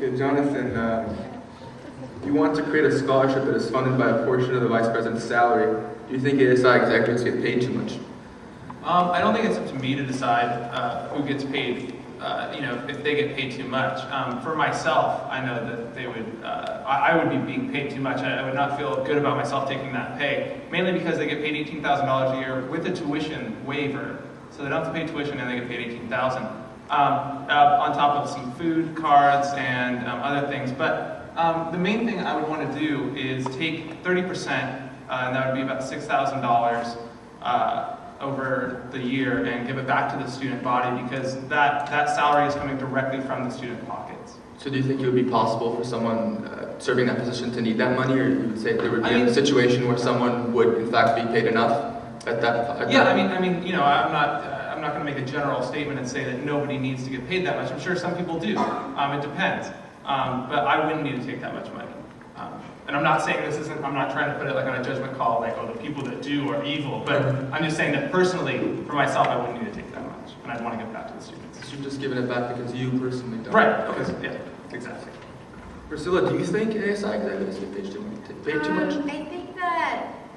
Okay, Jonathan, you want to create a scholarship that is funded by a portion of the vice president's salary. Do you think ASI executives get paid too much? I don't think it's up to me to decide who gets paid, if they get paid too much. For myself, I know that they would, I would be being paid too much. I would not feel good about myself taking that pay, mainly because they get paid $18,000 a year with a tuition waiver. So they don't have to pay tuition and they get paid $18,000. On top of some food cards and other things. But the main thing I would want to do is take 30%, and that would be about $6,000 over the year, and give it back to the student body, because that salary is coming directly from the student pockets. So do you think it would be possible for someone serving that position to need that money, or you would say there would be a situation where someone would in fact be paid enough at that? I'm not going to make a general statement and say that nobody needs to get paid that much. I'm sure some people do. It depends. But I wouldn't need to take that much money. And I'm not saying I'm not trying to put it like on a judgment call, like, oh, the people that do are evil. But I'm just saying that personally, for myself, I wouldn't need to take that much. And I'd want to give it back to the students. So you're just giving it back because you personally don't. Right. Okay. Yeah, exactly. Priscilla, do you think ASI executives get paid too much?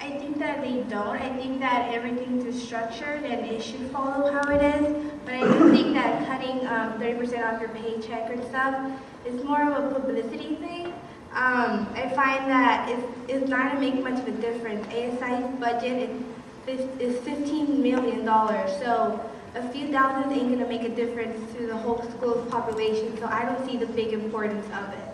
I think that they don't. I think that everything's structured and it should follow how it is. But I do think that cutting 30% off your paycheck or stuff is more of a publicity thing. I find that it's not going to make much of a difference. ASI's budget is $15 million. So a few thousand ain't going to make a difference to the whole school's population. So I don't see the big importance of it.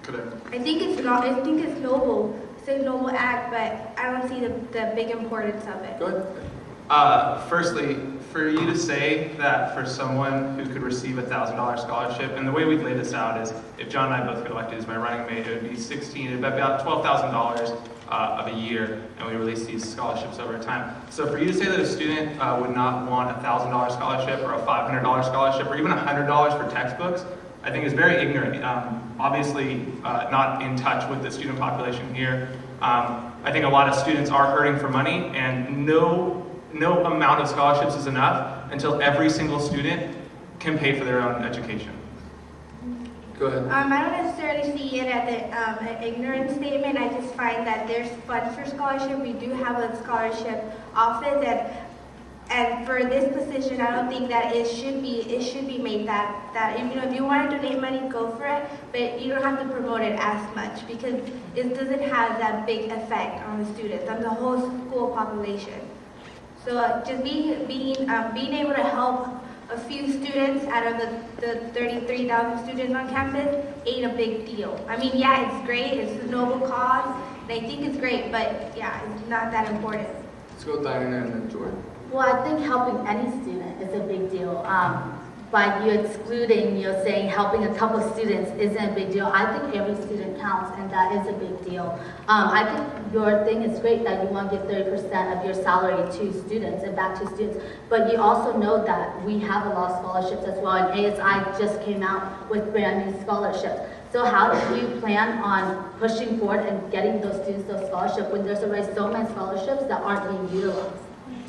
Correct. I think it's noble. It's a noble act, but I don't see the big importance of it. Go ahead. Firstly, for you to say that for someone who could receive a $1,000 scholarship, and the way we'd lay this out is, if John and I both get elected as my running mate, it would be about $12,000 of a year, and we release these scholarships over time. So for you to say that a student would not want a $1,000 scholarship or a $500 scholarship or even $100 for textbooks, I think is very ignorant. Obviously, not in touch with the student population here. I think a lot of students are hurting for money, and no amount of scholarships is enough until every single student can pay for their own education. Go ahead. I don't necessarily see it as an ignorant statement. I just find that there's funds for scholarship. We do have a scholarship office, and for this position, I don't think that it should be made that if you want to donate money, go for it, but you don't have to promote it as much, because it doesn't have that big effect on the students, on the whole school population. So just being able to help a few students out of the 33,000 students on campus ain't a big deal. I mean, yeah, it's great, it's a noble cause, and I think it's great, but yeah, it's not that important. Let's go Diana and then Jordan. Well, I think helping any student is a big deal. By you excluding, saying helping a couple of students isn't a big deal. I think every student counts, and that is a big deal. I think your thing is great that you want to give 30% of your salary to students and back to students, but you also know that we have a lot of scholarships as well, and ASI just came out with brand new scholarships. So how do you plan on pushing forward and getting those students those scholarships when there's already so many scholarships that aren't being utilized?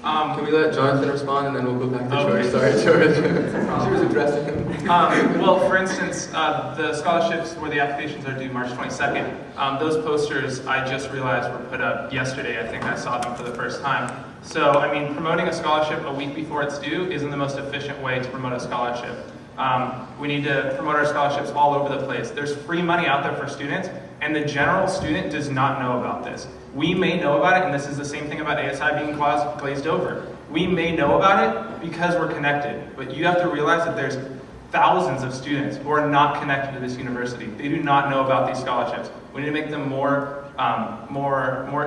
Can we let Jonathan respond, and then we'll go back to Jordan? Sorry, Jordan. She was addressing him. Well, for instance, the scholarships where the applications are due March 22nd, those posters I just realized were put up yesterday. I think I saw them for the first time. So, I mean, promoting a scholarship a week before it's due isn't the most efficient way to promote a scholarship. We need to promote our scholarships all over the place. There's free money out there for students, and the general student does not know about this. We may know about it, and this is the same thing about ASI being glazed over. We may know about it because we're connected, but you have to realize that there's thousands of students who are not connected to this university. They do not know about these scholarships. We need to make them more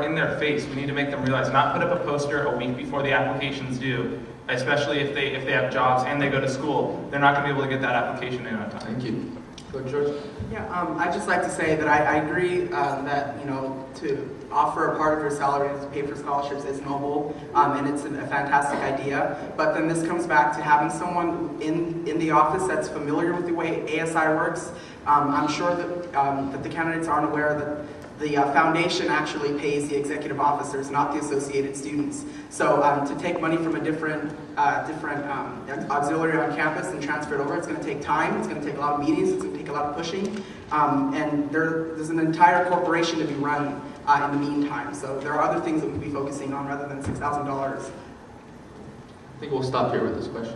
in their face. We need to make them realize, not put up a poster a week before the application's due, especially if they have jobs and they go to school. They're not going to be able to get that application in on time. Thank you. Go, George. Yeah, I'd just like to say that I agree that to offer a part of your salary to pay for scholarships is noble, and it's a fantastic idea. But then this comes back to having someone in the office that's familiar with the way ASI works. I'm sure that the candidates aren't aware The foundation actually pays the executive officers, not the associated students. So to take money from a different auxiliary on campus and transfer it over, it's going to take time, it's going to take a lot of meetings, it's going to take a lot of pushing, and there's an entire corporation to be run in the meantime. So there are other things that we could be focusing on rather than $6,000. I think we'll stop here with this question.